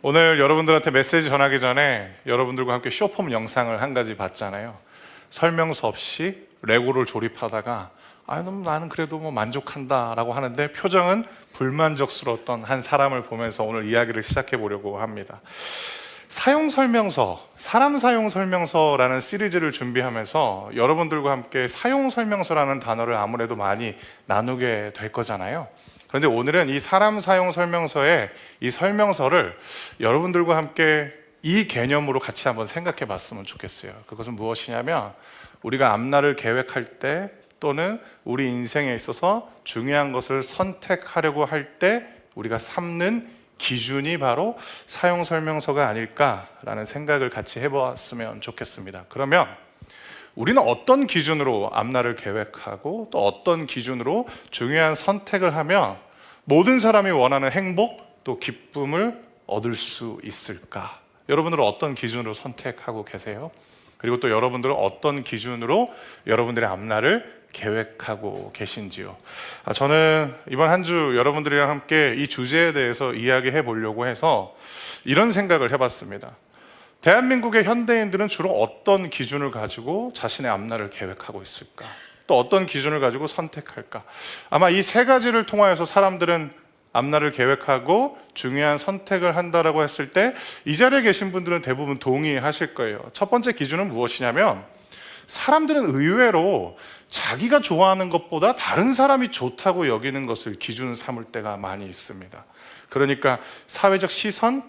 오늘 여러분들한테 메시지 전하기 전에 여러분들과 함께 쇼폼 영상을 한 가지 봤잖아요. 설명서 없이 레고를 조립하다가 나는 그래도 만족한다 라고 하는데 표정은 불만족스러웠던 한 사람을 보면서 오늘 이야기를 시작해 보려고 합니다. 사용 설명서, 사람 사용 설명서라는 시리즈를 준비하면서 여러분들과 함께 사용 설명서라는 단어를 아무래도 많이 나누게 될 거잖아요. 그런데 오늘은 이 사람 사용 설명서의 이 설명서를 여러분들과 함께 이 개념으로 같이 한번 생각해 봤으면 좋겠어요. 그것은 무엇이냐면 우리가 앞날을 계획할 때 또는 우리 인생에 있어서 중요한 것을 선택하려고 할 때 우리가 삼는 기준이 바로 사용 설명서가 아닐까라는 생각을 같이 해보았으면 좋겠습니다. 그러면 우리는 어떤 기준으로 앞날을 계획하고 또 어떤 기준으로 중요한 선택을 하면 모든 사람이 원하는 행복 또 기쁨을 얻을 수 있을까? 여러분들은 어떤 기준으로 선택하고 계세요? 그리고 또 여러분들은 어떤 기준으로 여러분들의 앞날을 계획하고 계신지요? 저는 이번 한 주 여러분들이랑 함께 이 주제에 대해서 이야기해 보려고 해서 이런 생각을 해봤습니다. 대한민국의 현대인들은 주로 어떤 기준을 가지고 자신의 앞날을 계획하고 있을까? 또 어떤 기준을 가지고 선택할까? 아마 이 세 가지를 통하여서 사람들은 앞날을 계획하고 중요한 선택을 한다라고 했을 때 이 자리에 계신 분들은 대부분 동의하실 거예요. 첫 번째 기준은 무엇이냐면 사람들은 의외로 자기가 좋아하는 것보다 다른 사람이 좋다고 여기는 것을 기준 삼을 때가 많이 있습니다. 그러니까 사회적 시선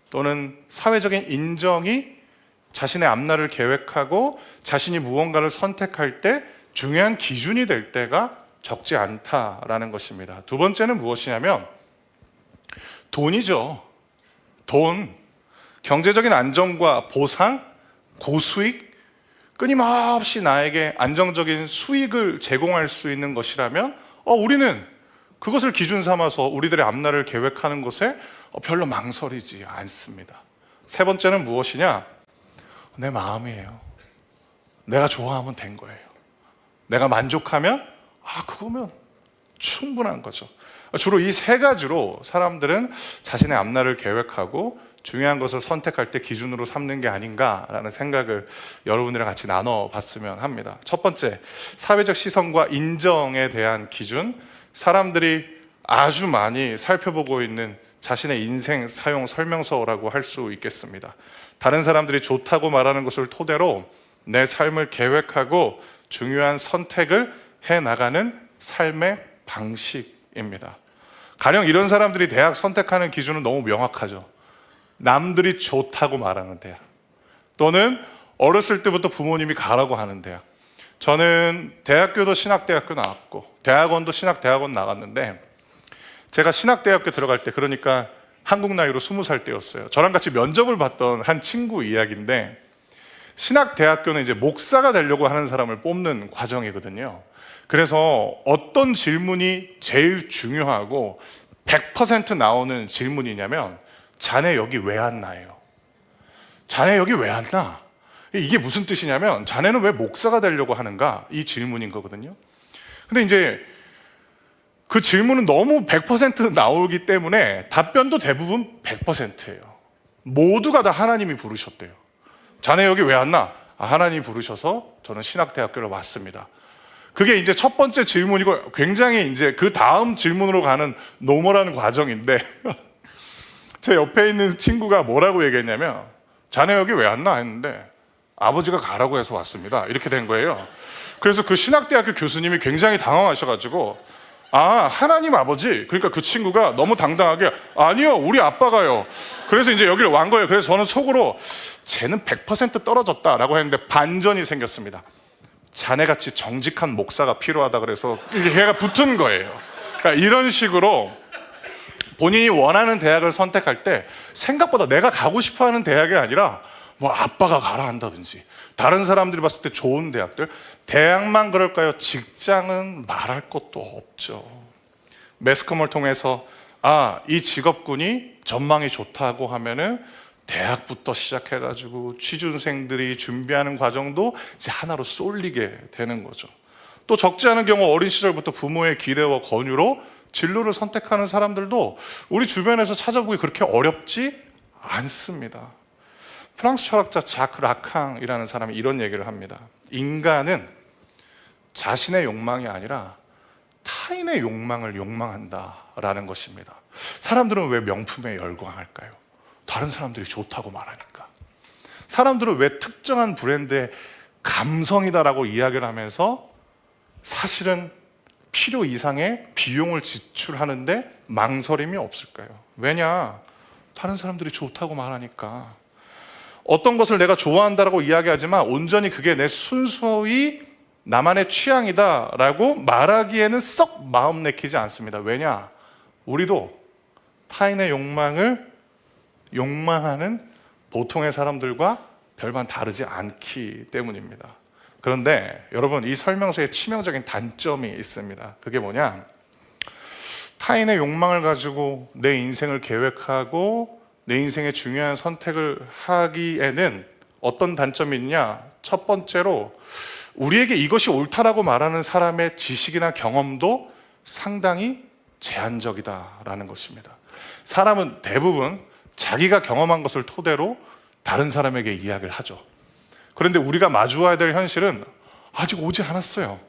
또는 사회적인 인정이 자신의 앞날을 계획하고 자신이 무언가를 선택할 때 중요한 기준이 될 때가 적지 않다라는 것입니다. 두 번째는 무엇이냐면 돈이죠. 돈, 경제적인 안정과 보상, 고수익, 끊임없이 나에게 안정적인 수익을 제공할 수 있는 것이라면 우리는 그것을 기준 삼아서 우리들의 앞날을 계획하는 것에 별로 망설이지 않습니다. 세 번째는 무엇이냐? 내 마음이에요. 내가 좋아하면 된 거예요. 내가 만족하면 그거면 충분한 거죠. 주로 이 세 가지로 사람들은 자신의 앞날을 계획하고 중요한 것을 선택할 때 기준으로 삼는 게 아닌가라는 생각을 여러분들이랑 같이 나눠봤으면 합니다. 첫 번째, 사회적 시선과 인정에 대한 기준. 사람들이 아주 많이 살펴보고 있는 자신의 인생 사용 설명서라고 할 수 있겠습니다. 다른 사람들이 좋다고 말하는 것을 토대로 내 삶을 계획하고 중요한 선택을 해나가는 삶의 방식입니다. 가령 이런 사람들이 대학 선택하는 기준은 너무 명확하죠. 남들이 좋다고 말하는 대학, 또는 어렸을 때부터 부모님이 가라고 하는 대학. 저는 대학교도 신학대학교 나왔고 대학원도 신학대학원 나갔는데 제가 신학대학교 들어갈 때, 그러니까 한국 나이로 20살 때였어요. 저랑 같이 면접을 봤던 한 친구 이야기인데, 신학대학교는 이제 목사가 되려고 하는 사람을 뽑는 과정이거든요. 그래서 어떤 질문이 제일 중요하고 100% 나오는 질문이냐면 자네 여기 왜 왔나요? 자네 여기 왜 왔나? 이게 무슨 뜻이냐면 자네는 왜 목사가 되려고 하는가? 이 질문인 거거든요. 근데 이제 그 질문은 너무 100% 나오기 때문에 답변도 대부분 100%예요. 모두가 다 하나님이 부르셨대요. 자네 여기 왜 왔나? 하나님이 부르셔서 저는 신학대학교를 왔습니다. 그게 이제 첫 번째 질문이고 굉장히 이제 그 다음 질문으로 가는 노멀한 과정인데 제 옆에 있는 친구가 뭐라고 얘기했냐면 자네 여기 왜 왔나 했는데 아버지가 가라고 해서 왔습니다. 이렇게 된 거예요. 그래서 그 신학대학교 교수님이 굉장히 당황하셔가지고 하나님 아버지? 그러니까 그 친구가 너무 당당하게 아니요 우리 아빠가요. 그래서 이제 여기를 온 거예요. 그래서 저는 속으로 쟤는 100% 떨어졌다라고 했는데 반전이 생겼습니다. 자네같이 정직한 목사가 필요하다 그래서 걔가 붙은 거예요. 그러니까 이런 식으로 본인이 원하는 대학을 선택할 때 생각보다 내가 가고 싶어하는 대학이 아니라 아빠가 가라 한다든지 다른 사람들이 봤을 때 좋은 대학들, 대학만 그럴까요? 직장은 말할 것도 없죠. 매스컴을 통해서 이 직업군이 전망이 좋다고 하면은 대학부터 시작해가지고 취준생들이 준비하는 과정도 이제 하나로 쏠리게 되는 거죠. 또 적지 않은 경우 어린 시절부터 부모의 기대와 권유로 진로를 선택하는 사람들도 우리 주변에서 찾아보기 그렇게 어렵지 않습니다. 프랑스 철학자 자크 라캉이라는 사람이 이런 얘기를 합니다. 인간은 자신의 욕망이 아니라 타인의 욕망을 욕망한다라는 것입니다. 사람들은 왜 명품에 열광할까요? 다른 사람들이 좋다고 말하니까. 사람들은 왜 특정한 브랜드의 감성이다라고 이야기를 하면서 사실은 필요 이상의 비용을 지출하는데 망설임이 없을까요? 왜냐? 다른 사람들이 좋다고 말하니까. 어떤 것을 내가 좋아한다라고 이야기하지만 온전히 그게 내 순수히 나만의 취향이다라고 말하기에는 썩 마음 내키지 않습니다. 왜냐? 우리도 타인의 욕망을 욕망하는 보통의 사람들과 별반 다르지 않기 때문입니다. 그런데 여러분, 이 설명서에 치명적인 단점이 있습니다. 그게 뭐냐? 타인의 욕망을 가지고 내 인생을 계획하고 내 인생의 중요한 선택을 하기에는 어떤 단점이 있냐? 첫 번째로 우리에게 이것이 옳다라고 말하는 사람의 지식이나 경험도 상당히 제한적이다라는 것입니다. 사람은 대부분 자기가 경험한 것을 토대로 다른 사람에게 이야기를 하죠. 그런데 우리가 마주해야 될 현실은 아직 오지 않았어요.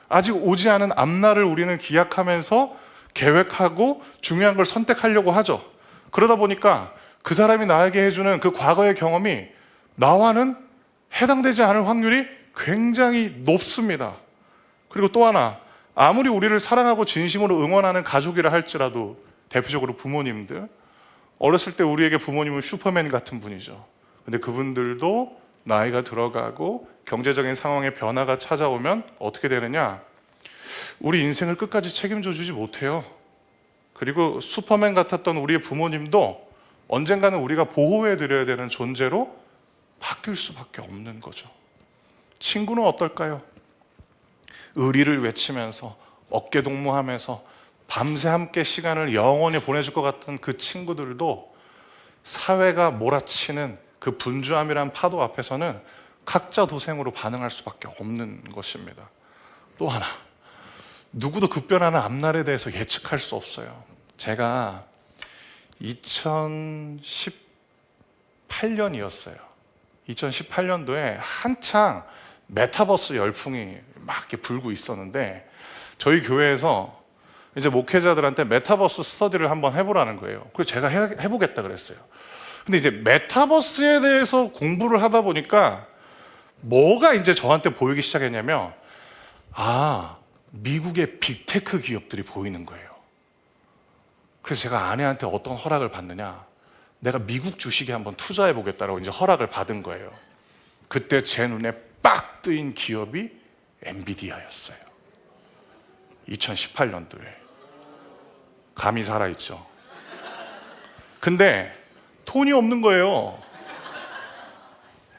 아직 오지 않은 앞날을 우리는 기약하면서 계획하고 중요한 걸 선택하려고 하죠. 그러다 보니까 그 사람이 나에게 해주는 그 과거의 경험이 나와는 해당되지 않을 확률이 굉장히 높습니다. 그리고 또 하나, 아무리 우리를 사랑하고 진심으로 응원하는 가족이라 할지라도, 대표적으로 부모님들, 어렸을 때 우리에게 부모님은 슈퍼맨 같은 분이죠. 근데 그분들도 나이가 들어가고 경제적인 상황의 변화가 찾아오면 어떻게 되느냐? 우리 인생을 끝까지 책임져 주지 못해요. 그리고 슈퍼맨 같았던 우리의 부모님도 언젠가는 우리가 보호해 드려야 되는 존재로 바뀔 수밖에 없는 거죠. 친구는 어떨까요? 의리를 외치면서 어깨동무하면서 밤새 함께 시간을 영원히 보내줄 것 같은 그 친구들도 사회가 몰아치는 그 분주함이란 파도 앞에서는 각자 도생으로 반응할 수밖에 없는 것입니다. 또 하나, 누구도 급변하는 앞날에 대해서 예측할 수 없어요. 제가 2018년이었어요. 2018년도에 한창 메타버스 열풍이 막 이렇게 불고 있었는데 저희 교회에서 이제 목회자들한테 메타버스 스터디를 한번 해보라는 거예요. 그래서 제가 해보겠다 그랬어요. 근데 이제 메타버스에 대해서 공부를 하다 보니까 뭐가 이제 저한테 보이기 시작했냐면, 미국의 빅테크 기업들이 보이는 거예요. 그래서 제가 아내한테 어떤 허락을 받느냐, 내가 미국 주식에 한번 투자해 보겠다라고 이제 허락을 받은 거예요. 그때 제 눈에 빡 뜨인 기업이 엔비디아였어요. 2018년도에. 감이 살아있죠. 근데 돈이 없는 거예요.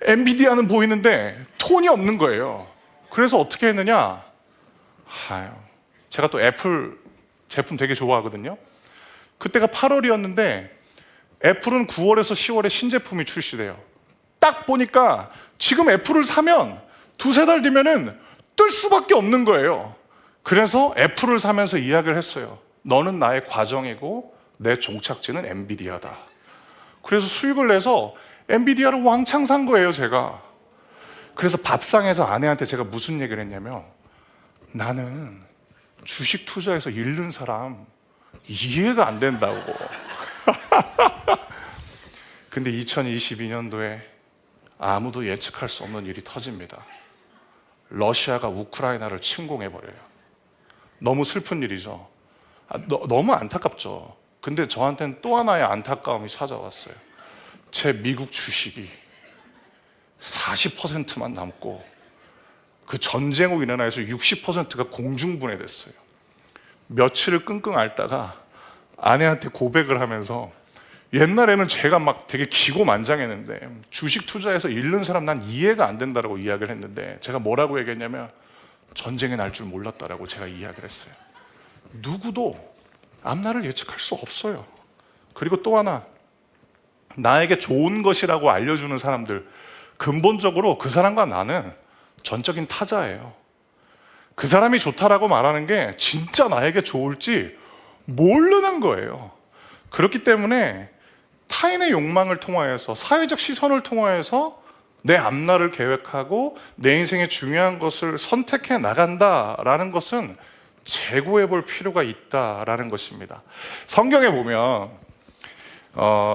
엔비디아는 보이는데 돈이 없는 거예요. 그래서 어떻게 했느냐? 제가 또 애플 제품 되게 좋아하거든요. 그때가 8월이었는데 애플은 9월에서 10월에 신제품이 출시돼요. 딱 보니까 지금 애플을 사면 두세 달 뒤면은 뜰 수밖에 없는 거예요. 그래서 애플을 사면서 이야기를 했어요. 너는 나의 과정이고 내 종착지는 엔비디아다. 그래서 수익을 내서 엔비디아를 왕창 산 거예요, 제가. 그래서 밥상에서 아내한테 제가 무슨 얘기를 했냐면, 나는 주식 투자해서 잃는 사람 이해가 안 된다고. 근데 2022년도에 아무도 예측할 수 없는 일이 터집니다. 러시아가 우크라이나를 침공해버려요. 너무 슬픈 일이죠. 너무 안타깝죠. 근데 저한테는 또 하나의 안타까움이 찾아왔어요. 제 미국 주식이 40%만 남고 그 전쟁으로 인해서 60%가 공중분해됐어요. 며칠을 끙끙 앓다가 아내한테 고백을 하면서, 옛날에는 제가 막 되게 기고만장했는데 주식 투자해서 잃는 사람 난 이해가 안 된다라고 이야기를 했는데, 제가 뭐라고 얘기했냐면 전쟁이 날 줄 몰랐다라고 제가 이야기를 했어요. 누구도 앞날을 예측할 수 없어요. 그리고 또 하나, 나에게 좋은 것이라고 알려주는 사람들, 근본적으로 그 사람과 나는 전적인 타자예요. 그 사람이 좋다라고 말하는 게 진짜 나에게 좋을지 모르는 거예요. 그렇기 때문에 타인의 욕망을 통하여서, 사회적 시선을 통하여서 내 앞날을 계획하고 내 인생의 중요한 것을 선택해 나간다라는 것은 재고해 볼 필요가 있다라는 것입니다. 성경에 보면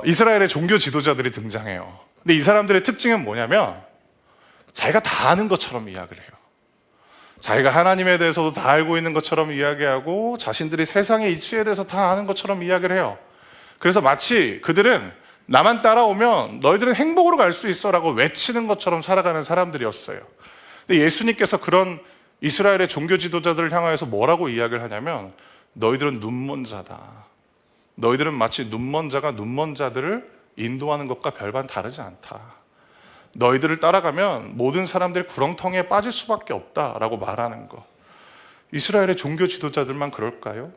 이스라엘의 종교 지도자들이 등장해요. 근데 이 사람들의 특징은 뭐냐면 자기가 다 아는 것처럼 이야기를 해요. 자기가 하나님에 대해서도 다 알고 있는 것처럼 이야기하고 자신들이 세상의 이치에 대해서 다 아는 것처럼 이야기를 해요. 그래서 마치 그들은 나만 따라오면 너희들은 행복으로 갈 수 있어 라고 외치는 것처럼 살아가는 사람들이었어요. 근데 예수님께서 그런 이스라엘의 종교 지도자들을 향하여서 뭐라고 이야기를 하냐면 너희들은 눈먼 자다. 너희들은 마치 눈먼 자가 눈먼 자들을 인도하는 것과 별반 다르지 않다. 너희들을 따라가면 모든 사람들이 구렁텅이에 빠질 수밖에 없다라고 말하는 것. 이스라엘의 종교 지도자들만 그럴까요?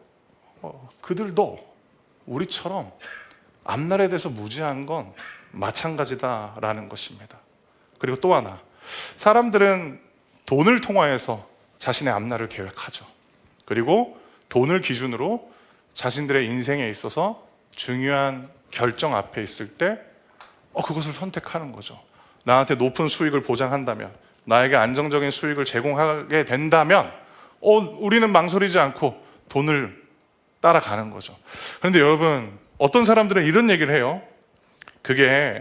그들도 우리처럼 앞날에 대해서 무지한 건 마찬가지다라는 것입니다. 그리고 또 하나, 사람들은 돈을 통하여서 자신의 앞날을 계획하죠. 그리고 돈을 기준으로 자신들의 인생에 있어서 중요한 결정 앞에 있을 때 그것을 선택하는 거죠. 나한테 높은 수익을 보장한다면, 나에게 안정적인 수익을 제공하게 된다면 우리는 망설이지 않고 돈을 따라가는 거죠. 그런데 여러분, 어떤 사람들은 이런 얘기를 해요. 그게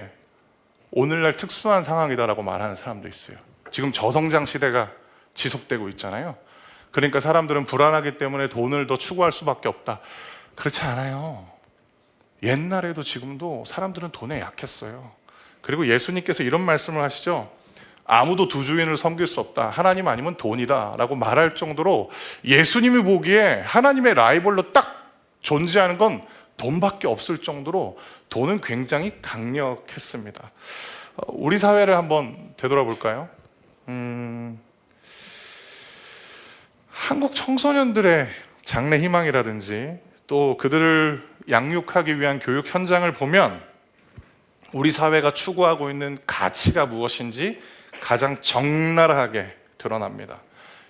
오늘날 특수한 상황이다라고 말하는 사람도 있어요. 지금 저성장 시대가 지속되고 있잖아요. 그러니까 사람들은 불안하기 때문에 돈을 더 추구할 수밖에 없다. 그렇지 않아요. 옛날에도 지금도 사람들은 돈에 약했어요. 그리고 예수님께서 이런 말씀을 하시죠. 아무도 두 주인을 섬길 수 없다. 하나님 아니면 돈이다 라고 말할 정도로 예수님이 보기에 하나님의 라이벌로 딱 존재하는 건 돈밖에 없을 정도로 돈은 굉장히 강력했습니다. 우리 사회를 한번 되돌아볼까요? 한국 청소년들의 장래 희망이라든지 또 그들을 양육하기 위한 교육 현장을 보면 우리 사회가 추구하고 있는 가치가 무엇인지 가장 적나라하게 드러납니다.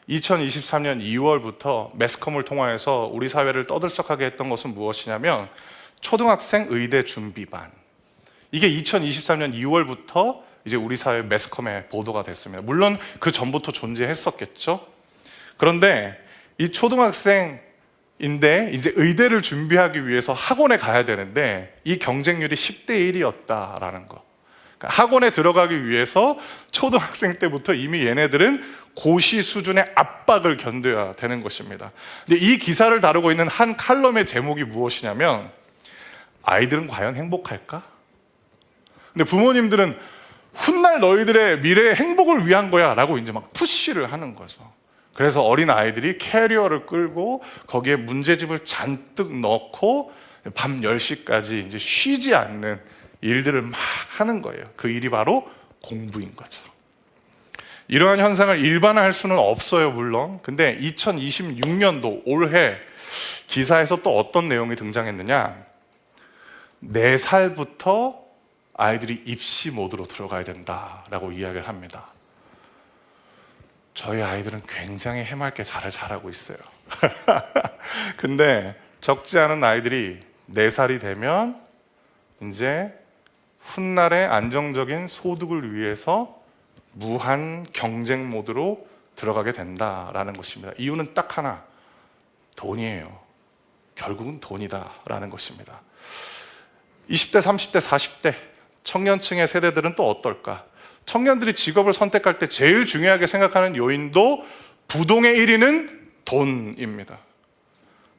2023년 2월부터 매스컴을 통하여서 우리 사회를 떠들썩하게 했던 것은 무엇이냐면 초등학생 의대 준비반. 이게 2023년 2월부터 이제 우리 사회 매스컴에 보도가 됐습니다. 물론 그 전부터 존재했었겠죠. 그런데 이 초등학생인데 이제 의대를 준비하기 위해서 학원에 가야 되는데 이 경쟁률이 10대 1이었다라는 거. 그러니까 학원에 들어가기 위해서 초등학생 때부터 이미 얘네들은 고시 수준의 압박을 견뎌야 되는 것입니다. 근데 이 기사를 다루고 있는 한 칼럼의 제목이 무엇이냐면 아이들은 과연 행복할까? 근데 부모님들은 훗날 너희들의 미래의 행복을 위한 거야 라고 이제 막 푸시를 하는 거죠. 그래서 어린 아이들이 캐리어를 끌고 거기에 문제집을 잔뜩 넣고 밤 10시까지 이제 쉬지 않는 일들을 막 하는 거예요. 그 일이 바로 공부인 거죠. 이러한 현상을 일반화할 수는 없어요, 물론. 근데 2026년도 올해 기사에서 또 어떤 내용이 등장했느냐? 4살부터 아이들이 입시 모드로 들어가야 된다라고 이야기를 합니다. 저희 아이들은 굉장히 해맑게 잘하고 있어요. 근데 적지 않은 아이들이 4살이 되면 이제 훗날의 안정적인 소득을 위해서 무한 경쟁 모드로 들어가게 된다라는 것입니다. 이유는 딱 하나, 돈이에요. 결국은 돈이다라는 것입니다. 20대, 30대, 40대 청년층의 세대들은 또 어떨까? 청년들이 직업을 선택할 때 제일 중요하게 생각하는 요인도 부동의 1위는 돈입니다.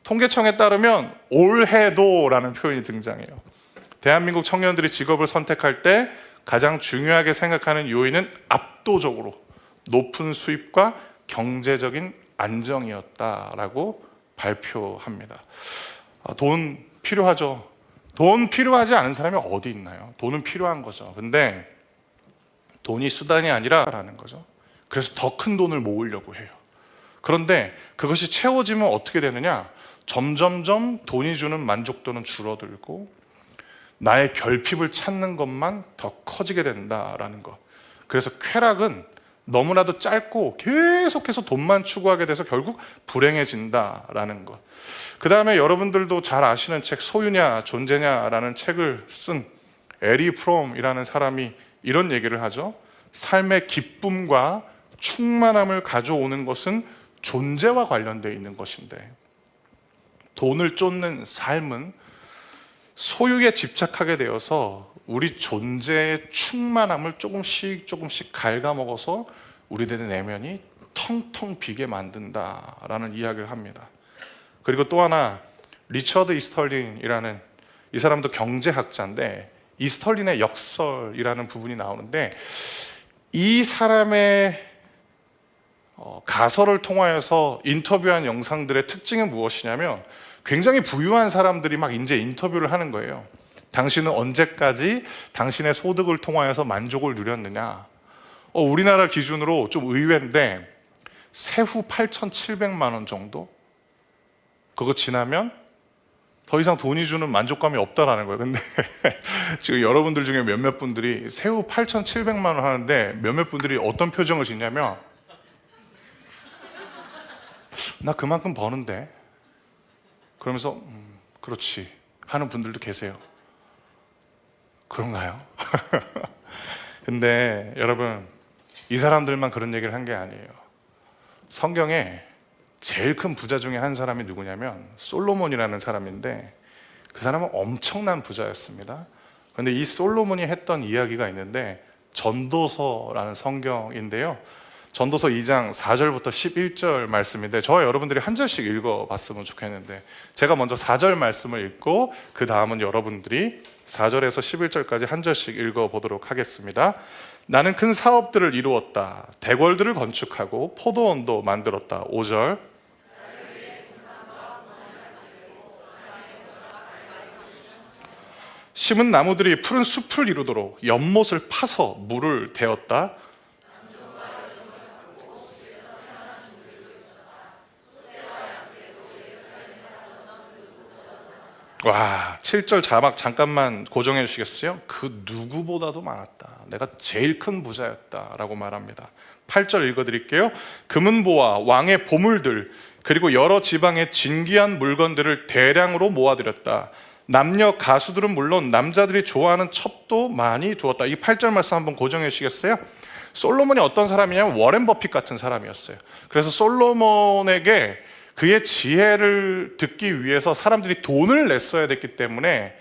통계청에 따르면 올해도라는 표현이 등장해요. 대한민국 청년들이 직업을 선택할 때 가장 중요하게 생각하는 요인은 압도적으로 높은 수입과 경제적인 안정이었다라고 발표합니다. 돈 필요하죠. 돈 필요하지 않은 사람이 어디 있나요? 돈은 필요한 거죠. 근데 돈이 수단이 아니라라는 거죠. 그래서 더 큰 돈을 모으려고 해요. 그런데 그것이 채워지면 어떻게 되느냐? 점점점 돈이 주는 만족도는 줄어들고 나의 결핍을 찾는 것만 더 커지게 된다라는 것. 그래서 쾌락은 너무나도 짧고 계속해서 돈만 추구하게 돼서 결국 불행해진다라는 것. 그 다음에 여러분들도 잘 아시는 책 소유냐 존재냐라는 책을 쓴 에리 프롬이라는 사람이 이런 얘기를 하죠. 삶의 기쁨과 충만함을 가져오는 것은 존재와 관련되어 있는 것인데, 돈을 쫓는 삶은 소유에 집착하게 되어서 우리 존재의 충만함을 조금씩 갉아먹어서 우리들의 내면이 텅텅 비게 만든다라는 이야기를 합니다. 그리고 또 하나, 리처드 이스털린이라는, 이 사람도 경제학자인데 이스털린의 역설이라는 부분이 나오는데, 이 사람의 가설을 통하여서 인터뷰한 영상들의 특징은 무엇이냐면, 굉장히 부유한 사람들이 막 이제 인터뷰를 하는 거예요. 당신은 언제까지 당신의 소득을 통하여서 만족을 누렸느냐? 우리나라 기준으로 좀 의외인데 세후 8,700만 원 정도? 그거 지나면 더 이상 돈이 주는 만족감이 없다라는 거예요. 근데 지금 여러분들 중에 몇몇 분들이 세후 8,700만 원 하는데 몇몇 분들이 어떤 표정을 짓냐면, 나 그만큼 버는데, 그러면서 그렇지 하는 분들도 계세요. 그런가요? 근데 여러분, 이 사람들만 그런 얘기를 한 게 아니에요. 성경에 제일 큰 부자 중에 한 사람이 누구냐면 솔로몬이라는 사람인데, 그 사람은 엄청난 부자였습니다. 그런데 이 솔로몬이 했던 이야기가 있는데, 전도서라는 성경인데요, 전도서 2장 4절부터 11절 말씀인데, 저와 여러분들이 한 절씩 읽어봤으면 좋겠는데, 제가 먼저 4절 말씀을 읽고 그 다음은 여러분들이 4절에서 11절까지 한 절씩 읽어보도록 하겠습니다. 나는 큰 사업들을 이루었다. 대궐들을 건축하고 포도원도 만들었다. 5절. 심은 나무들이 푸른 숲을 이루도록 연못을 파서 물을 대었다. 와, 7절 자막 잠깐만 고정해 주시겠어요? 그 누구보다도 많았다. 내가 제일 큰 부자였다 라고 말합니다. 8절 읽어드릴게요. 금은보와 왕의 보물들, 그리고 여러 지방의 진귀한 물건들을 대량으로 모아들였다. 남녀 가수들은 물론 남자들이 좋아하는 첩도 많이 두었다. 이 8절 말씀 한번 고정해 주시겠어요? 솔로몬이 어떤 사람이냐면 워렌 버핏 같은 사람이었어요. 그래서 솔로몬에게 그의 지혜를 듣기 위해서 사람들이 돈을 냈어야 됐기 때문에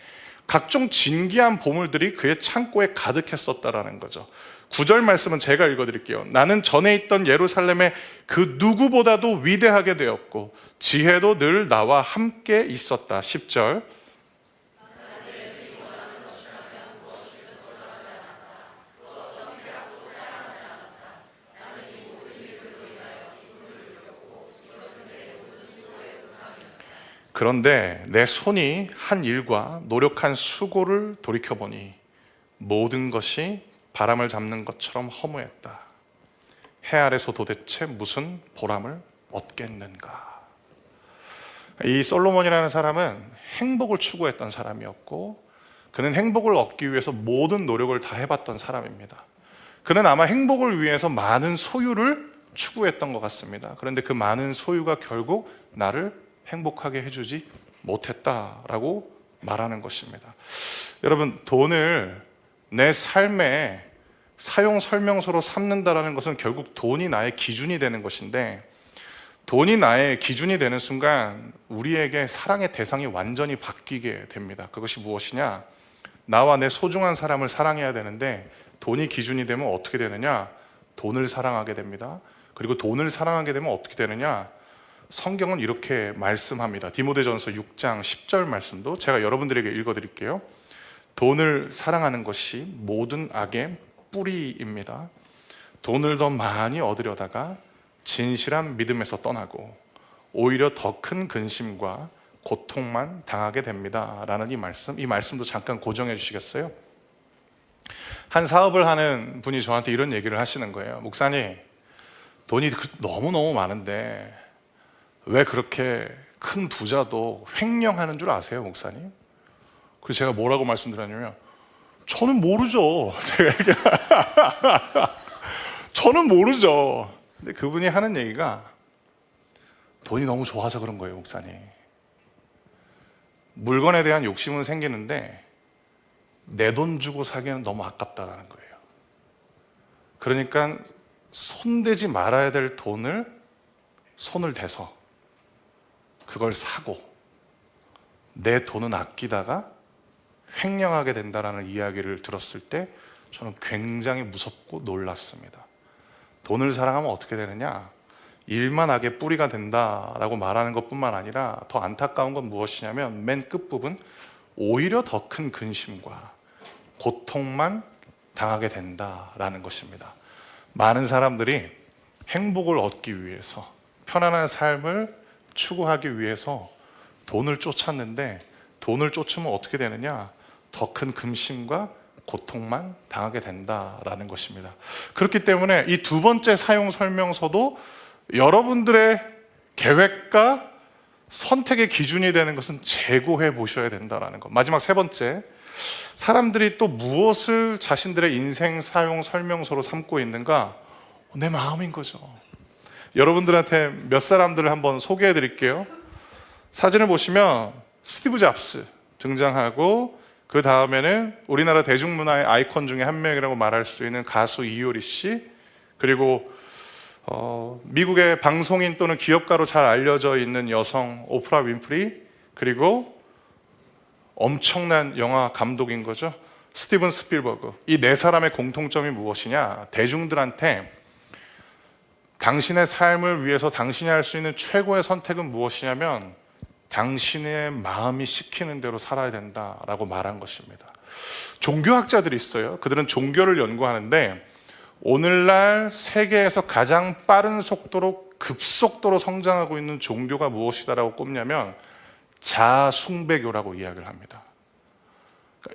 각종 진귀한 보물들이 그의 창고에 가득했었다라는 거죠. 9절 말씀은 제가 읽어드릴게요. 나는 전에 있던 예루살렘에 그 누구보다도 위대하게 되었고 지혜도 늘 나와 함께 있었다. 10절. 그런데 내 손이 한 일과 노력한 수고를 돌이켜보니 모든 것이 바람을 잡는 것처럼 허무했다. 해 아래서 도대체 무슨 보람을 얻겠는가? 이 솔로몬이라는 사람은 행복을 추구했던 사람이었고, 그는 행복을 얻기 위해서 모든 노력을 다 해봤던 사람입니다. 그는 아마 행복을 위해서 많은 소유를 추구했던 것 같습니다. 그런데 그 많은 소유가 결국 나를 행복하게 해주지 못했다라고 말하는 것입니다. 여러분, 돈을 내 삶의 사용 설명서로 삼는다라는 것은 결국 돈이 나의 기준이 되는 것인데, 돈이 나의 기준이 되는 순간 우리에게 사랑의 대상이 완전히 바뀌게 됩니다. 그것이 무엇이냐? 나와 내 소중한 사람을 사랑해야 되는데 돈이 기준이 되면 어떻게 되느냐? 돈을 사랑하게 됩니다. 그리고 돈을 사랑하게 되면 어떻게 되느냐? 성경은 이렇게 말씀합니다. 디모데전서 6장 10절 말씀도 제가 여러분들에게 읽어드릴게요. 돈을 사랑하는 것이 모든 악의 뿌리입니다. 돈을 더 많이 얻으려다가 진실한 믿음에서 떠나고 오히려 더 큰 근심과 고통만 당하게 됩니다 라는 이 말씀도 잠깐 고정해 주시겠어요? 한 사업을 하는 분이 저한테 이런 얘기를 하시는 거예요. 목사님, 돈이 너무너무 많은데 왜 그렇게 큰 부자도 횡령하는 줄 아세요, 목사님? 그래서 제가 뭐라고 말씀드렸냐면, 저는 모르죠. 저는 모르죠. 근데 그분이 하는 얘기가 돈이 너무 좋아서 그런 거예요, 목사님. 물건에 대한 욕심은 생기는데 내 돈 주고 사기에는 너무 아깝다라는 거예요. 그러니까 손대지 말아야 될 돈을 손을 대서 그걸 사고 내 돈은 아끼다가 횡령하게 된다라는 이야기를 들었을 때 저는 굉장히 무섭고 놀랐습니다. 돈을 사랑하면 어떻게 되느냐? 일만 하게 뿌리가 된다라고 말하는 것뿐만 아니라 더 안타까운 건 무엇이냐면 맨 끝부분 오히려 더 큰 근심과 고통만 당하게 된다라는 것입니다. 많은 사람들이 행복을 얻기 위해서 편안한 삶을 추구하기 위해서 돈을 쫓았는데 돈을 쫓으면 어떻게 되느냐? 더 큰 근심과 고통만 당하게 된다라는 것입니다. 그렇기 때문에 이 두 번째 사용 설명서도 여러분들의 계획과 선택의 기준이 되는 것은 재고해 보셔야 된다라는 것. 마지막 세 번째, 사람들이 또 무엇을 자신들의 인생 사용 설명서로 삼고 있는가? 내 마음인 거죠. 여러분들한테 몇 사람들을 한번 소개해 드릴게요. 사진을 보시면 스티브 잡스 등장하고, 그 다음에는 우리나라 대중문화의 아이콘 중에 한 명이라고 말할 수 있는 가수 이효리 씨, 그리고 미국의 방송인 또는 기업가로 잘 알려져 있는 여성 오프라 윈프리, 그리고 엄청난 영화 감독인 거죠, 스티븐 스필버그. 이 네 사람의 공통점이 무엇이냐? 대중들한테 당신의 삶을 위해서 당신이 할 수 있는 최고의 선택은 무엇이냐면 당신의 마음이 시키는 대로 살아야 된다라고 말한 것입니다. 종교학자들이 있어요. 그들은 종교를 연구하는데 오늘날 세계에서 가장 빠른 속도로 급속도로 성장하고 있는 종교가 무엇이다라고 꼽냐면 자아숭배교라고 이야기를 합니다.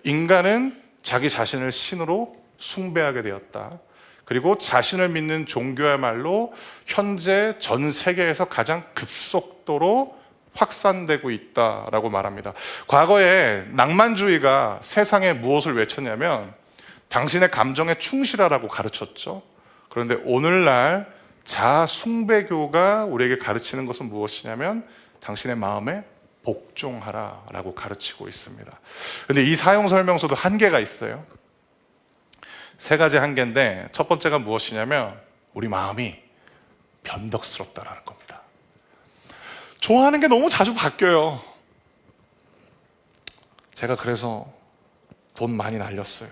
인간은 자기 자신을 신으로 숭배하게 되었다. 그리고 자신을 믿는 종교야말로 현재 전 세계에서 가장 급속도로 확산되고 있다라고 말합니다. 과거에 낭만주의가 세상에 무엇을 외쳤냐면 당신의 감정에 충실하라고 가르쳤죠. 그런데 오늘날 자아숭배교가 우리에게 가르치는 것은 무엇이냐면 당신의 마음에 복종하라라고 가르치고 있습니다. 그런데 이 사용 설명서도 한계가 있어요. 세 가지 한계인데 첫 번째가 무엇이냐면 우리 마음이 변덕스럽다라는 겁니다. 좋아하는 게 너무 자주 바뀌어요. 제가 그래서 돈 많이 날렸어요.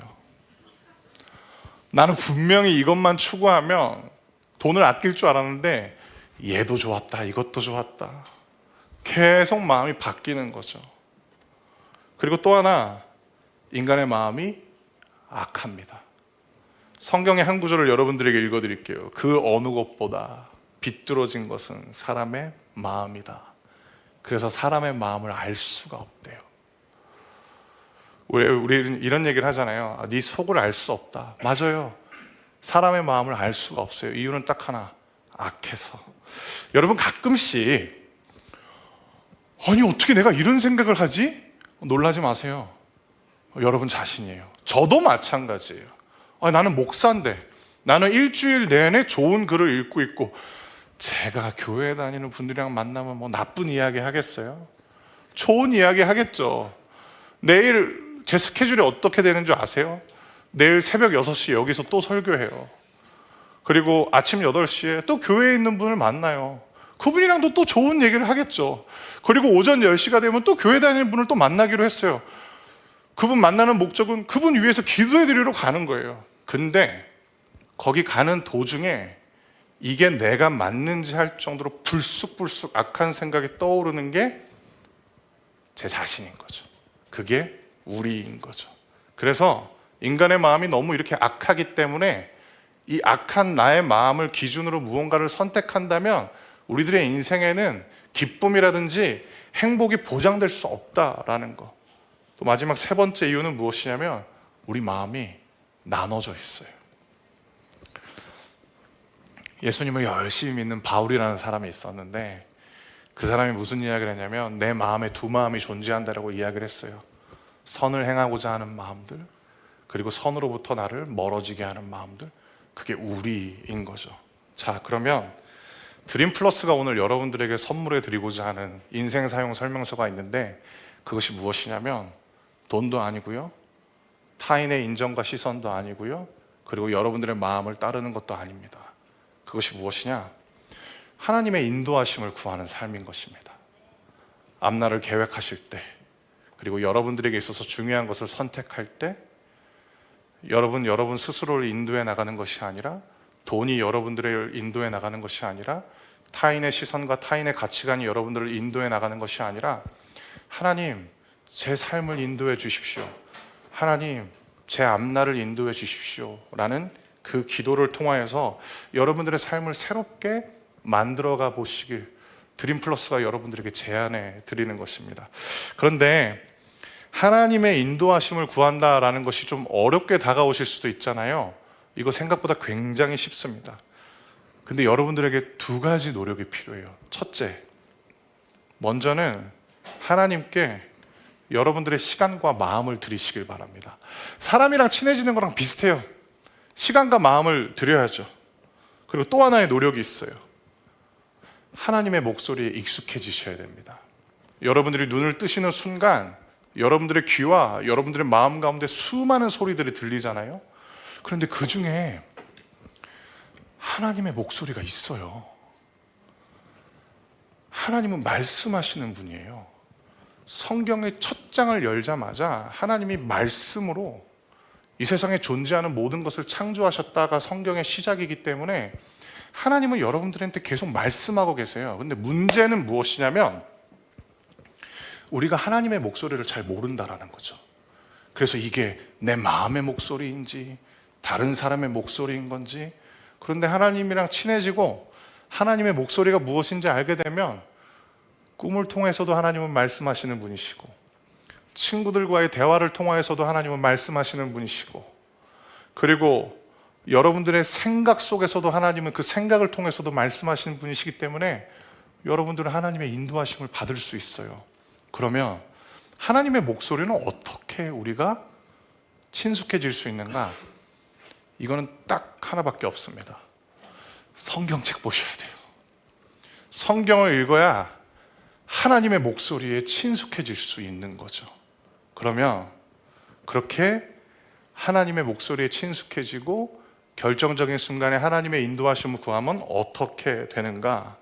나는 분명히 이것만 추구하면 돈을 아낄 줄 알았는데 얘도 좋았다, 이것도 좋았다. 계속 마음이 바뀌는 거죠. 그리고 또 하나, 인간의 마음이 악합니다. 성경의 한 구절을 여러분들에게 읽어드릴게요. 그 어느 것보다 비뚤어진 것은 사람의 마음이다. 그래서 사람의 마음을 알 수가 없대요. 우리는 이런 얘기를 하잖아요. 네 속을 알 수 없다. 맞아요. 사람의 마음을 알 수가 없어요. 이유는 딱 하나, 악해서. 여러분 가끔씩 아니 어떻게 내가 이런 생각을 하지? 놀라지 마세요. 여러분 자신이에요. 저도 마찬가지예요. 나는 목사인데 나는 일주일 내내 좋은 글을 읽고 있고, 제가 교회 다니는 분들이랑 만나면 뭐 나쁜 이야기 하겠어요? 좋은 이야기 하겠죠. 내일 제 스케줄이 어떻게 되는 줄 아세요? 내일 새벽 6시 여기서 또 설교해요. 그리고 아침 8시에 또 교회에 있는 분을 만나요. 그분이랑도 또 좋은 얘기를 하겠죠. 그리고 오전 10시가 되면 또 교회 다니는 분을 또 만나기로 했어요. 그분 만나는 목적은 그분 위해서 기도해 드리러 가는 거예요. 근데 거기 가는 도중에 이게 내가 맞는지 할 정도로 불쑥불쑥 악한 생각이 떠오르는 게 제 자신인 거죠. 그게 우리인 거죠. 그래서 인간의 마음이 너무 이렇게 악하기 때문에 이 악한 나의 마음을 기준으로 무언가를 선택한다면 우리들의 인생에는 기쁨이라든지 행복이 보장될 수 없다라는 거. 또 마지막 세 번째 이유는 무엇이냐면 우리 마음이 나눠져 있어요. 예수님을 열심히 믿는 바울이라는 사람이 있었는데 그 사람이 무슨 이야기를 했냐면 내 마음에 두 마음이 존재한다라고 이야기를 했어요. 선을 행하고자 하는 마음들, 그리고 선으로부터 나를 멀어지게 하는 마음들. 그게 우리인 거죠. 자, 그러면 드림 플러스가 오늘 여러분들에게 선물해 드리고자 하는 인생 사용 설명서가 있는데 그것이 무엇이냐면 돈도 아니고요, 타인의 인정과 시선도 아니고요. 그리고 여러분들의 마음을 따르는 것도 아닙니다. 그것이 무엇이냐? 하나님의 인도하심을 구하는 삶인 것입니다. 앞날을 계획하실 때, 그리고 여러분들에게 있어서 중요한 것을 선택할 때 여러분 스스로를 인도해 나가는 것이 아니라, 돈이 여러분들을 인도해 나가는 것이 아니라, 타인의 시선과 타인의 가치관이 여러분들을 인도해 나가는 것이 아니라, 하나님, 제 삶을 인도해 주십시오. 하나님, 제 앞날을 인도해 주십시오. 라는 그 기도를 통하여서 여러분들의 삶을 새롭게 만들어가 보시길 드림플러스가 여러분들에게 제안해 드리는 것입니다. 그런데 하나님의 인도하심을 구한다라는 것이 좀 어렵게 다가오실 수도 있잖아요. 이거 생각보다 굉장히 쉽습니다. 근데 여러분들에게 두 가지 노력이 필요해요. 첫째, 먼저는 하나님께 여러분들의 시간과 마음을 드리시길 바랍니다. 사람이랑 친해지는 거랑 비슷해요. 시간과 마음을 드려야죠. 그리고 또 하나의 노력이 있어요. 하나님의 목소리에 익숙해지셔야 됩니다. 여러분들이 눈을 뜨시는 순간 여러분들의 귀와 여러분들의 마음 가운데 수많은 소리들이 들리잖아요. 그런데 그 중에 하나님의 목소리가 있어요. 하나님은 말씀하시는 분이에요. 성경의 첫 장을 열자마자 하나님이 말씀으로 이 세상에 존재하는 모든 것을 창조하셨다가 성경의 시작이기 때문에 하나님은 여러분들한테 계속 말씀하고 계세요. 근데 문제는 무엇이냐면 우리가 하나님의 목소리를 잘 모른다라는 거죠. 그래서 이게 내 마음의 목소리인지 다른 사람의 목소리인 건지, 그런데 하나님이랑 친해지고 하나님의 목소리가 무엇인지 알게 되면 꿈을 통해서도 하나님은 말씀하시는 분이시고, 친구들과의 대화를 통하여서도 하나님은 말씀하시는 분이시고, 그리고 여러분들의 생각 속에서도 하나님은 그 생각을 통해서도 말씀하시는 분이시기 때문에 여러분들은 하나님의 인도하심을 받을 수 있어요. 그러면 하나님의 목소리는 어떻게 우리가 친숙해질 수 있는가? 이거는 딱 하나밖에 없습니다. 성경책 보셔야 돼요. 성경을 읽어야 하나님의 목소리에 친숙해질 수 있는 거죠. 그러면 그렇게 하나님의 목소리에 친숙해지고 결정적인 순간에 하나님의 인도하심을 구하면 어떻게 되는가?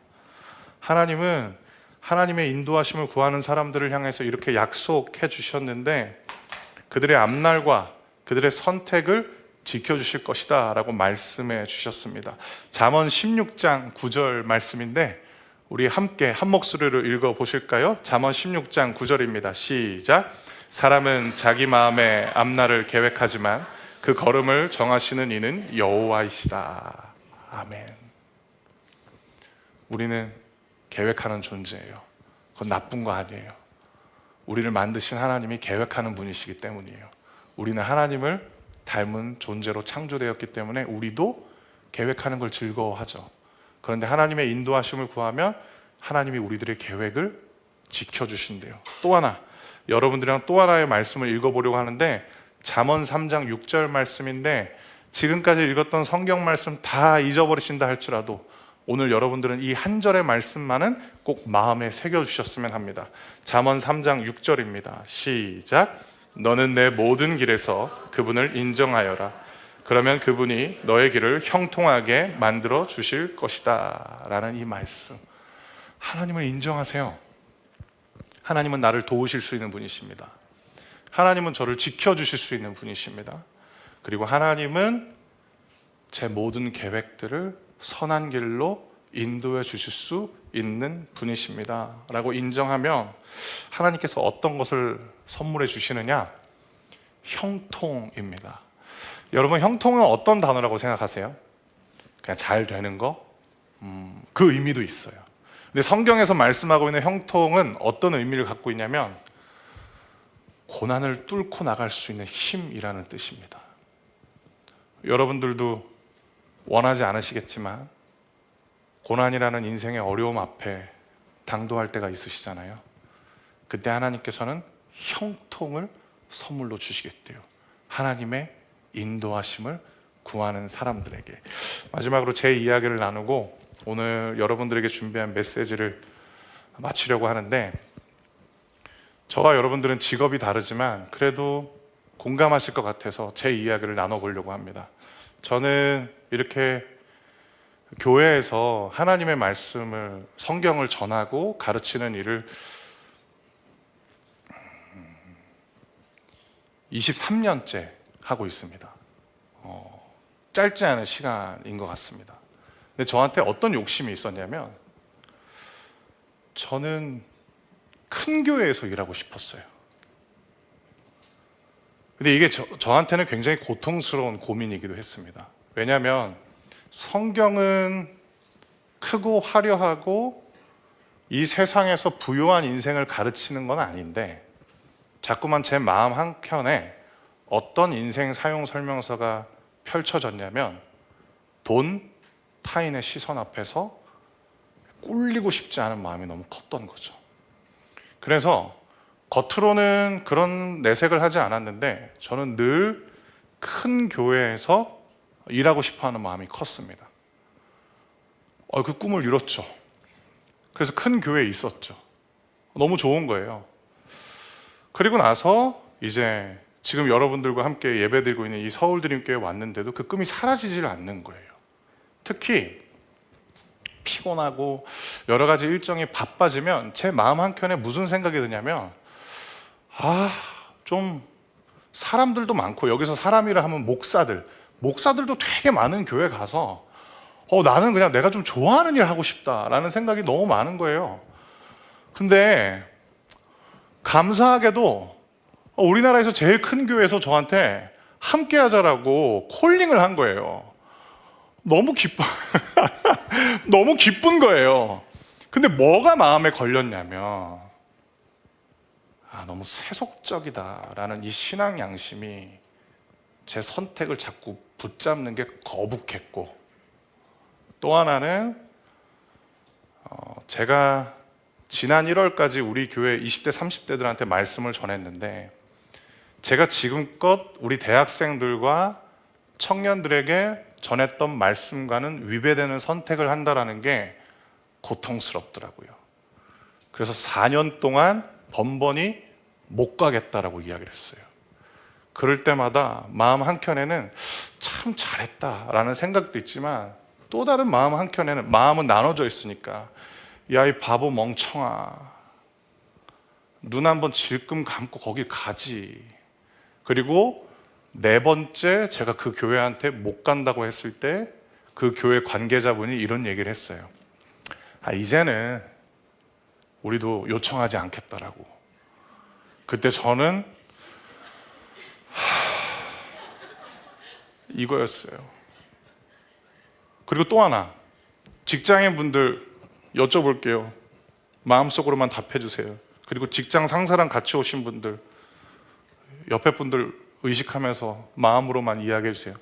하나님은 하나님의 인도하심을 구하는 사람들을 향해서 이렇게 약속해 주셨는데 그들의 앞날과 그들의 선택을 지켜주실 것이다 라고 말씀해 주셨습니다. 잠언 16장 9절 말씀인데 우리 함께 한 목소리로 읽어 보실까요? 잠언 16장 9절입니다. 시작. 사람은 자기 마음의 앞날을 계획하지만 그 걸음을 정하시는 이는 여호와이시다. 아멘. 우리는 계획하는 존재예요. 그건 나쁜 거 아니에요. 우리를 만드신 하나님이 계획하는 분이시기 때문이에요. 우리는 하나님을 닮은 존재로 창조되었기 때문에 우리도 계획하는 걸 즐거워하죠. 그런데 하나님의 인도하심을 구하면 하나님이 우리들의 계획을 지켜주신대요. 또 하나, 여러분들이랑 또 하나의 말씀을 읽어보려고 하는데 잠언 3장 6절 말씀인데 지금까지 읽었던 성경 말씀 다 잊어버리신다 할지라도 오늘 여러분들은 이 한 절의 말씀만은 꼭 마음에 새겨주셨으면 합니다. 잠언 3장 6절입니다. 시작. 너는 내 모든 길에서 그분을 인정하여라. 그러면 그분이 너의 길을 형통하게 만들어 주실 것이다 라는 이 말씀. 하나님을 인정하세요. 하나님은 나를 도우실 수 있는 분이십니다. 하나님은 저를 지켜주실 수 있는 분이십니다. 그리고 하나님은 제 모든 계획들을 선한 길로 인도해 주실 수 있는 분이십니다 라고 인정하면 하나님께서 어떤 것을 선물해 주시느냐? 형통입니다. 여러분, 형통은 어떤 단어라고 생각하세요? 그냥 잘 되는 거? 그 의미도 있어요. 근데 성경에서 말씀하고 있는 형통은 어떤 의미를 갖고 있냐면 고난을 뚫고 나갈 수 있는 힘이라는 뜻입니다. 여러분들도 원하지 않으시겠지만 고난이라는 인생의 어려움 앞에 당도할 때가 있으시잖아요. 그때 하나님께서는 형통을 선물로 주시겠대요. 하나님의 인도하심을 구하는 사람들에게. 마지막으로 제 이야기를 나누고 오늘 여러분들에게 준비한 메시지를 마치려고 하는데, 저와 여러분들은 직업이 다르지만 그래도 공감하실 것 같아서 제 이야기를 나눠보려고 합니다. 저는 이렇게 교회에서 하나님의 말씀을, 성경을 전하고 가르치는 일을 23년째 하고 있습니다. 짧지 않은 시간인 것 같습니다. 근데 저한테 어떤 욕심이 있었냐면, 저는 큰 교회에서 일하고 싶었어요. 근데 이게 저한테는 굉장히 고통스러운 고민이기도 했습니다. 왜냐하면 성경은 크고 화려하고 이 세상에서 부요한 인생을 가르치는 건 아닌데, 자꾸만 제 마음 한켠에 어떤 인생 사용 설명서가 펼쳐졌냐면, 돈, 타인의 시선 앞에서 꿀리고 싶지 않은 마음이 너무 컸던 거죠. 그래서 겉으로는 그런 내색을 하지 않았는데, 저는 늘 큰 교회에서 일하고 싶어하는 마음이 컸습니다. 그 꿈을 이뤘죠. 그래서 큰 교회에 있었죠. 너무 좋은 거예요. 그리고 나서 이제 지금 여러분들과 함께 예배드리고 있는 이 서울드림교회에 왔는데도 그 꿈이 사라지질 않는 거예요. 특히 피곤하고 여러 가지 일정이 바빠지면 제 마음 한켠에 무슨 생각이 드냐면, 좀 사람들도 많고, 여기서 사람이라 하면 목사들도 되게 많은 교회 가서 나는 그냥 내가 좀 좋아하는 일 하고 싶다라는 생각이 너무 많은 거예요. 근데 감사하게도 우리나라에서 제일 큰 교회에서 저한테 함께 하자라고 콜링을 한 거예요. 너무 너무 기쁜 거예요. 근데 뭐가 마음에 걸렸냐면, 너무 세속적이다라는 이 신앙 양심이 제 선택을 자꾸 붙잡는 게 거북했고, 또 하나는 제가 지난 1월까지 우리 교회 20대, 30대들한테 말씀을 전했는데, 제가 지금껏 우리 대학생들과 청년들에게 전했던 말씀과는 위배되는 선택을 한다라는 게 고통스럽더라고요. 그래서 4년 동안 번번이 못 가겠다라고 이야기를 했어요. 그럴 때마다 마음 한켠에는 참 잘했다라는 생각도 있지만, 또 다른 마음 한켠에는, 마음은 나눠져 있으니까, 야, 이 바보 멍청아, 눈 한번 질끔 감고 거길 가지. 그리고 네 번째 제가 그 교회한테 못 간다고 했을 때 그 교회 관계자분이 이런 얘기를 했어요. 이제는 우리도 요청하지 않겠다라고. 그때 저는 이거였어요. 그리고 또 하나, 직장인 분들 여쭤볼게요. 마음속으로만 답해 주세요. 그리고 직장 상사랑 같이 오신 분들, 옆에 분들 의식하면서 마음으로만 이야기해 주세요.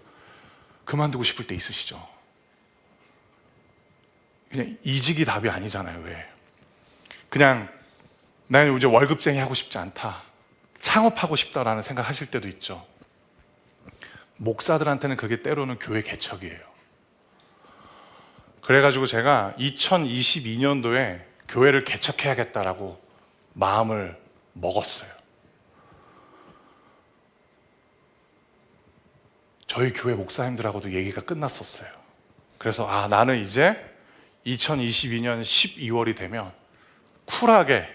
그만두고 싶을 때 있으시죠? 그냥 이직이 답이 아니잖아요. 왜? 그냥 나는 이제 월급쟁이 하고 싶지 않다, 창업하고 싶다라는 생각 하실 때도 있죠. 목사들한테는 그게 때로는 교회 개척이에요. 그래가지고 제가 2022년도에 교회를 개척해야겠다라고 마음을 먹었어요. 저희 교회 목사님들하고도 얘기가 끝났었어요. 그래서 나는 이제 2022년 12월이 되면 쿨하게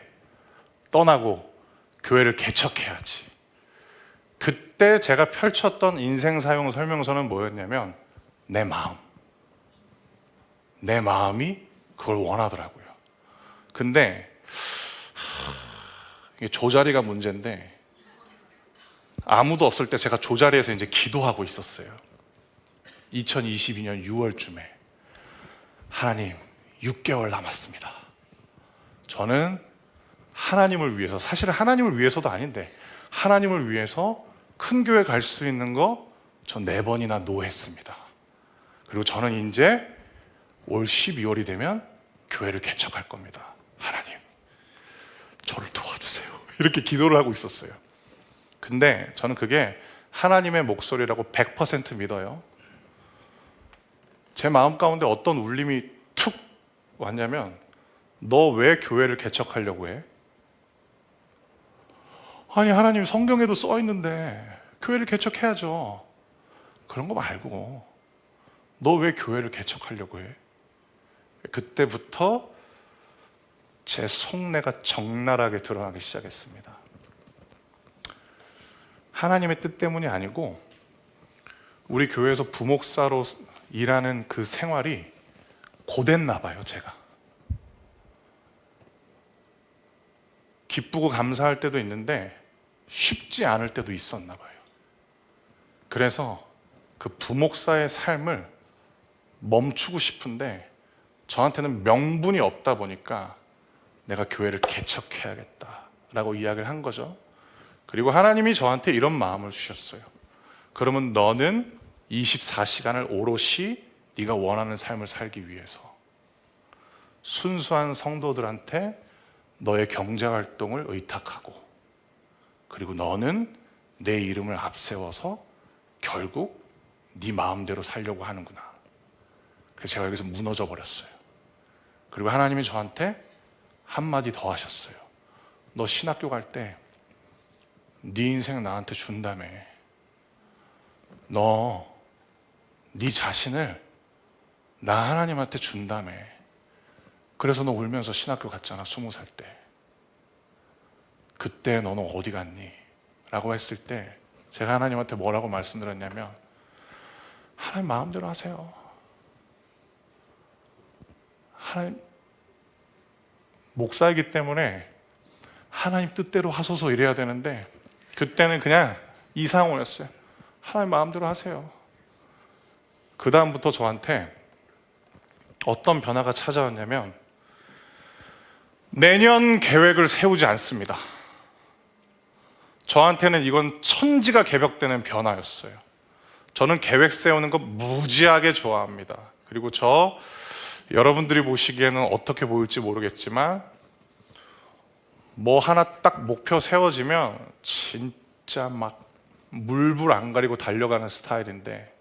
떠나고 교회를 개척해야지. 그때 제가 펼쳤던 인생 사용 설명서는 뭐였냐면, 내 마음이 그걸 원하더라고요. 근데 이게 조자리가 문제인데, 아무도 없을 때 제가 조자리에서 이제 기도하고 있었어요. 2022년 6월쯤에 하나님, 6개월 남았습니다. 저는 하나님을 위해서, 사실은 하나님을 위해서도 아닌데 하나님을 위해서 큰 교회 갈 수 있는 거 전 4번이나 노했습니다. 그리고 저는 이제 올 12월이 되면 교회를 개척할 겁니다. 하나님, 저를 도와주세요. 이렇게 기도를 하고 있었어요. 근데 저는 그게 하나님의 목소리라고 100% 믿어요. 제 마음 가운데 어떤 울림이 툭 왔냐면, 너 왜 교회를 개척하려고 해? 아니, 하나님 성경에도 써 있는데 교회를 개척해야죠. 그런 거 말고 너 왜 교회를 개척하려고 해? 그때부터 제 속내가 적나라하게 드러나기 시작했습니다. 하나님의 뜻 때문이 아니고 우리 교회에서 부목사로 일하는 그 생활이 고됐나 봐요. 제가 기쁘고 감사할 때도 있는데 쉽지 않을 때도 있었나 봐요. 그래서 그 부목사의 삶을 멈추고 싶은데 저한테는 명분이 없다 보니까 내가 교회를 개척해야겠다라고 이야기를 한 거죠. 그리고 하나님이 저한테 이런 마음을 주셨어요. 그러면 너는 24시간을 오롯이 네가 원하는 삶을 살기 위해서 순수한 성도들한테 너의 경제활동을 의탁하고, 그리고 너는 내 이름을 앞세워서 결국 네 마음대로 살려고 하는구나. 그래서 제가 여기서 무너져 버렸어요. 그리고 하나님이 저한테 한마디 더 하셨어요. 너 신학교 갈 때 네 인생 나한테 준다며. 너 네 자신을 나 하나님한테 준다며. 그래서 너 울면서 신학교 갔잖아, 20살 때. 그때 너는 어디 갔니? 라고 했을 때 제가 하나님한테 뭐라고 말씀드렸냐면, 하나님 마음대로 하세요. 하나님, 목사이기 때문에 하나님 뜻대로 하소서 이래야 되는데 그때는 그냥 이상호였어요. 하나님 마음대로 하세요. 그 다음부터 저한테 어떤 변화가 찾아왔냐면, 내년 계획을 세우지 않습니다. 저한테는 이건 천지가 개벽되는 변화였어요. 저는 계획 세우는 거 무지하게 좋아합니다. 그리고 여러분들이 보시기에는 어떻게 보일지 모르겠지만 뭐 하나 딱 목표 세워지면 진짜 막 물불 안 가리고 달려가는 스타일인데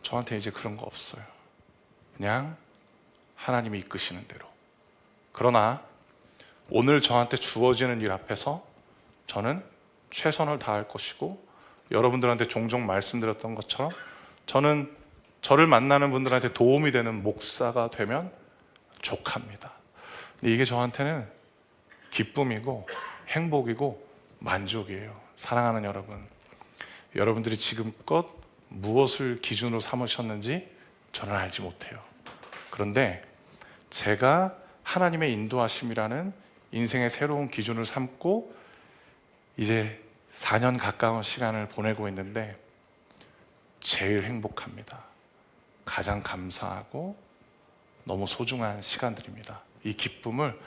저한테 이제 그런 거 없어요. 그냥 하나님이 이끄시는 대로. 그러나 오늘 저한테 주어지는 일 앞에서 저는 최선을 다할 것이고, 여러분들한테 종종 말씀드렸던 것처럼 저는 저를 만나는 분들한테 도움이 되는 목사가 되면 족합니다. 이게 저한테는 기쁨이고 행복이고 만족이에요. 사랑하는 여러분, 여러분들이 지금껏 무엇을 기준으로 삼으셨는지 저는 알지 못해요. 그런데 제가 하나님의 인도하심이라는 인생의 새로운 기준을 삼고 이제 4년 가까운 시간을 보내고 있는데 제일 행복합니다. 가장 감사하고 너무 소중한 시간들입니다. 이 기쁨을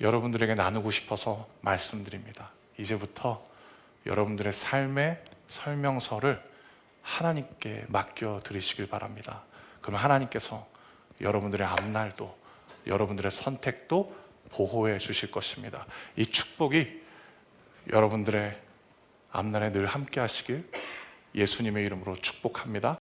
여러분들에게 나누고 싶어서 말씀드립니다. 이제부터 여러분들의 삶의 설명서를 하나님께 맡겨 드리시길 바랍니다. 그러면 하나님께서 여러분들의 앞날도 여러분들의 선택도 보호해 주실 것입니다. 이 축복이 여러분들의 앞날에 늘 함께 하시길 예수님의 이름으로 축복합니다.